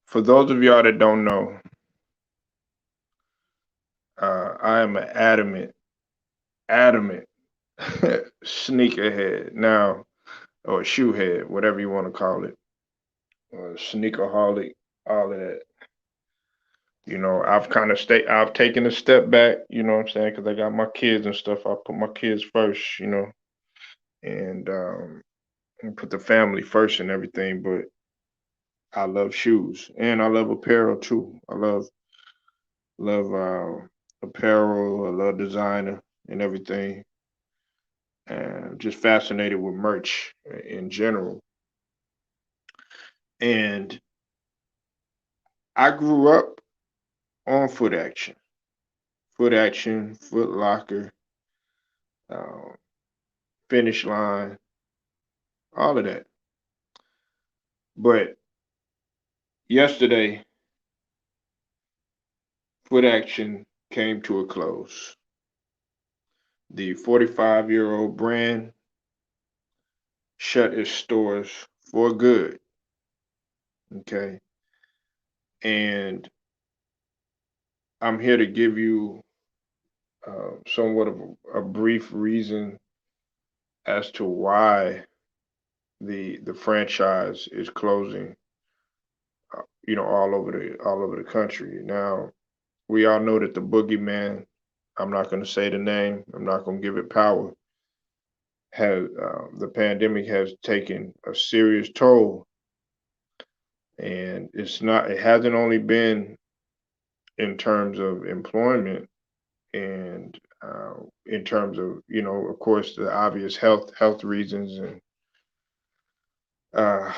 For those of y'all that don't know, I am an adamant sneakerhead now, or shoehead, whatever you want to call it, sneakerholic, all of that. I've taken a step back. You know what I'm saying? Because I got my kids and stuff. I put my kids first. And and put the family first and everything. But I love shoes and I love apparel too. I love apparel. I love designer and everything. And just fascinated with merch in general. And I grew up on Foot Action, Foot Locker, uh, Finish Line, all of that. But yesterday, Foot Action came to a close. The 45-year-old brand shut its stores for good. Okay. And I'm here to give you somewhat of a brief reason as to why the franchise is closing, all over the country. Now, we all know that the boogeyman, I'm not going to say the name, I'm not going to give it power, has the pandemic has taken a serious toll, and it hasn't only been in terms of employment and in terms of, of course, the obvious health reasons uh,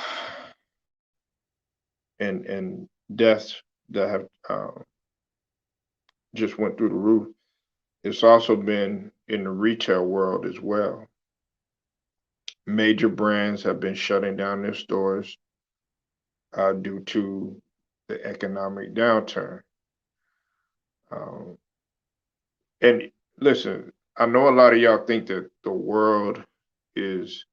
and deaths that have just went through the roof. It's also been in the retail world as well. Major brands have been shutting down their stores due to the economic downturn. Um, and listen, I know a lot of y'all think that the world is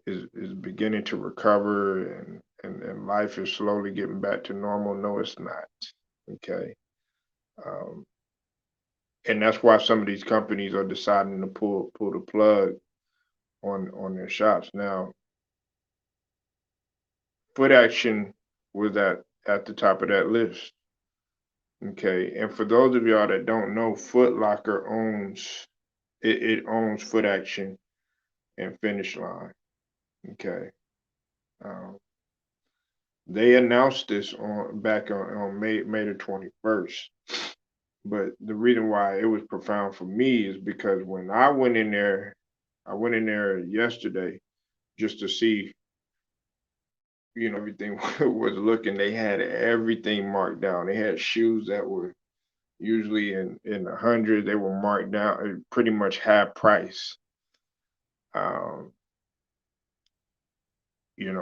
is beginning to recover and life is slowly getting back to normal. No, it's not. Okay. Um, and that's why some of these companies are deciding to pull the plug on their shops. Now, Foot Action was at the top of that list. Okay. And for those of y'all that don't know, Foot Locker it owns Foot Action and Finish Line. Okay. Um, they announced this on May the 21st. But the reason why it was profound for me is because when I went in there yesterday just to see, everything was looking. They had everything marked down. They had shoes that were usually in the hundreds. They were marked down pretty much half price. Um, you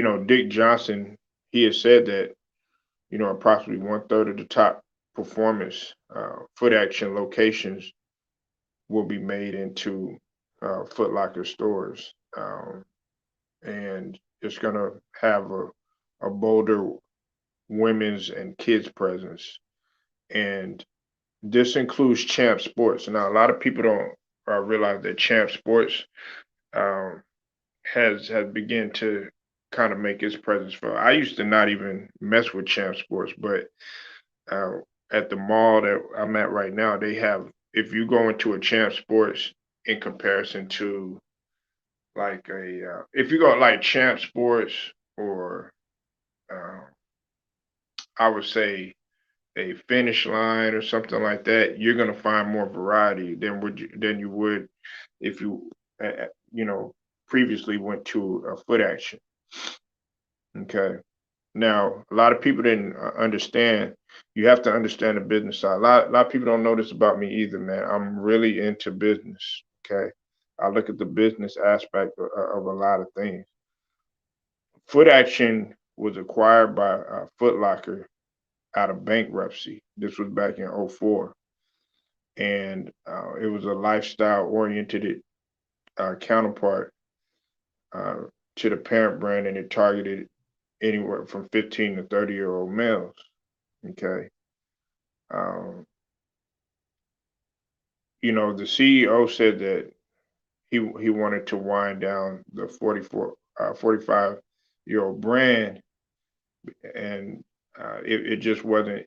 know, Dick Johnson, he has said that, approximately one third of the top performance Foot Action locations will be made into Foot Locker stores. And it's going to have a bolder women's and kids presence. And this includes Champ Sports. Now, a lot of people don't realize that Champ Sports um, has begun to kind of make its presence felt. I used to not even mess with Champ Sports, but uh, at the mall that I'm at right now, they have, if you go into a Champ Sports in comparison to like if you go like Champ Sports or uh, I would say a Finish Line or something like that, you're gonna find more variety than you would if you you know previously went to a Foot Action. Okay. Now, a lot of people didn't understand. You have to understand the business side. A lot of people don't know this about me either, man. I'm really into business. Okay. I look at the business aspect of a lot of things. Foot Action was acquired by Foot Locker out of bankruptcy. This was back in '04, and it was a lifestyle oriented counterpart uh, to the parent brand, and it targeted anywhere from 15 to 30-year-old males. Okay. Um, the CEO said that he wanted to wind down the 45-year-old brand, and it just wasn't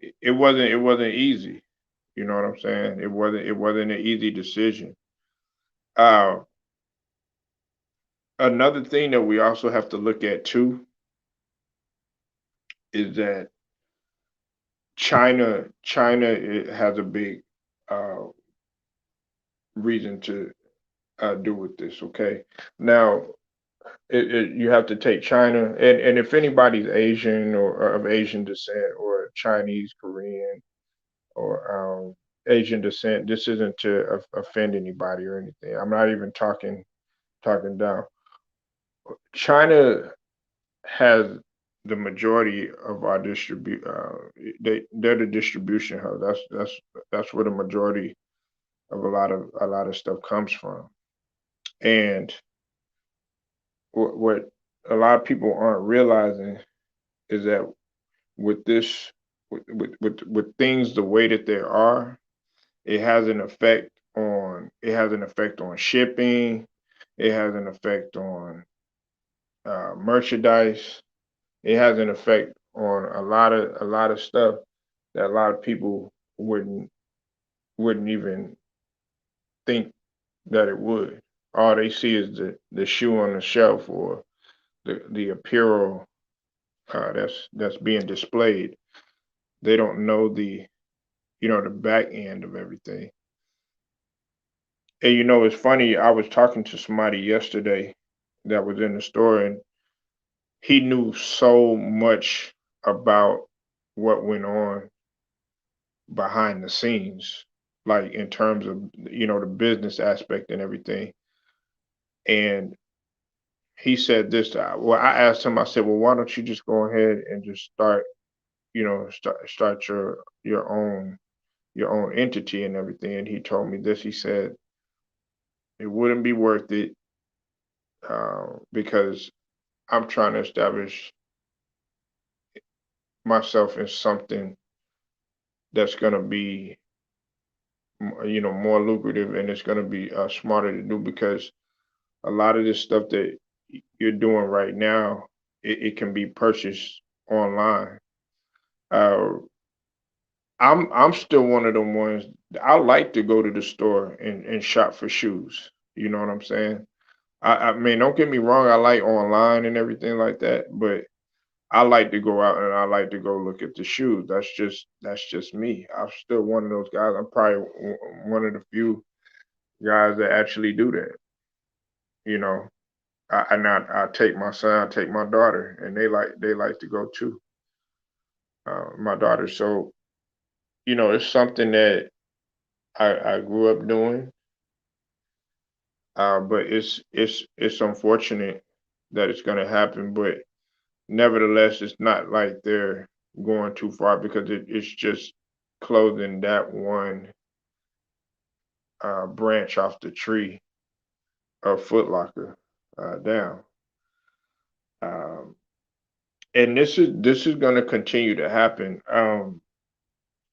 easy. You know what I'm saying? It wasn't an easy decision. Uh, Another thing that we also have to look at too is that China has a big uh, reason to do with this. Okay, now you have to take China, and if anybody's Asian or of Asian descent or Chinese, Korean, or Asian descent, this isn't to offend anybody or anything. I'm not even talking down. China has the majority of our distribute. They're the distribution hub. That's where the majority of a lot of stuff comes from. And what a lot of people aren't realizing is that with this, with things the way that they are, it has an effect on shipping. It has an effect on merchandise. It has an effect on a lot of stuff that a lot of people wouldn't even think that it would. All they see is the shoe on the shelf or the apparel that's being displayed. They don't know the back end of everything. And it's funny. I was talking to somebody yesterday that was in the store, and he knew so much about what went on behind the scenes, like in terms of the business aspect and everything. And he said this. Well, I asked him. I said, "Well, why don't you just go ahead and just start your own entity and everything?" And he told me this. He said it wouldn't be worth it because I'm trying to establish myself in something that's going to be more lucrative, and it's going to be smarter to do, because a lot of this stuff that you're doing right now, it can be purchased online. uh, I'm still one of them ones. I like to go to the store and shop for shoes. You know what I'm saying? I mean, don't get me wrong, I like online and everything like that, but I like to go out and I like to go look at the shoes. That's just me. I'm still one of those guys. I'm probably one of the few guys that actually do that. You know, I take my son, I take my daughter, and they like to go too. My daughter. So it's something that I grew up doing, but it's unfortunate that it's going to happen. But nevertheless, it's not like they're going too far, because it's just closing that one branch off the tree of Foot Locker down. Um, and this is going to continue to happen.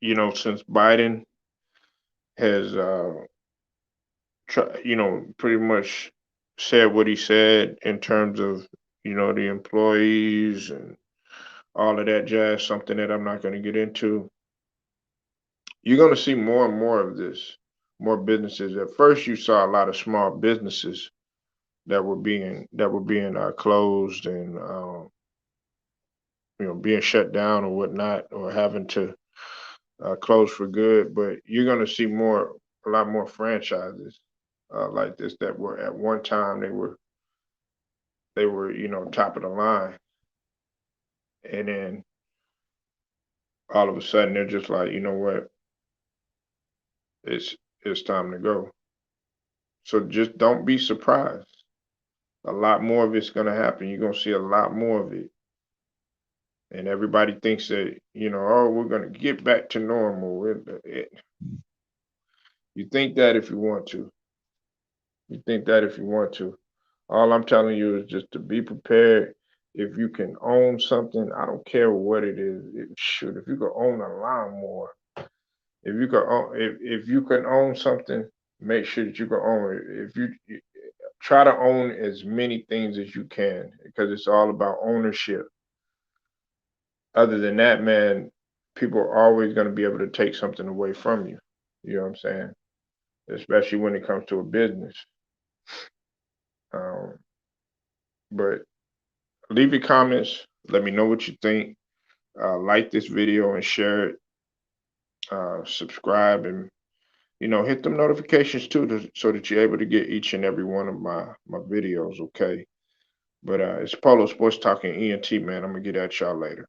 Since Biden has pretty much said what he said in terms of the employees and all of that jazz, something that I'm not going to get into. You're going to see more and more of this, more businesses. At first, you saw a lot of small businesses that were being closed and being shut down or whatnot, or having to close for good. But you're going to see a lot more franchises like this that were at one time they were top of the line, and then all of a sudden they're just like, you know what, it's time to go. So just don't be surprised. A lot more of it's going to happen. You're going to see a lot more of it. And everybody thinks that, oh, we're going to get back to normal. You think that if you want to. You think that if you want to. All I'm telling you is just to be prepared if you can own something, I don't care what it is. Shoot, if you could own a lawnmower, if you could own, if you can own something, make sure that you can own it. If you try to own as many things as you can, because it's all about ownership. Other than that, man, people are always going to be able to take something away from you. You know what I'm saying? Especially when it comes to a business. Um, but leave your comments. Let me know what you think. Like this video and share it. Subscribe and hit them notifications too, so that you're able to get each and every one of my videos. Okay. But it's Polo Sports Talking ENT, man. I'm gonna get at y'all later.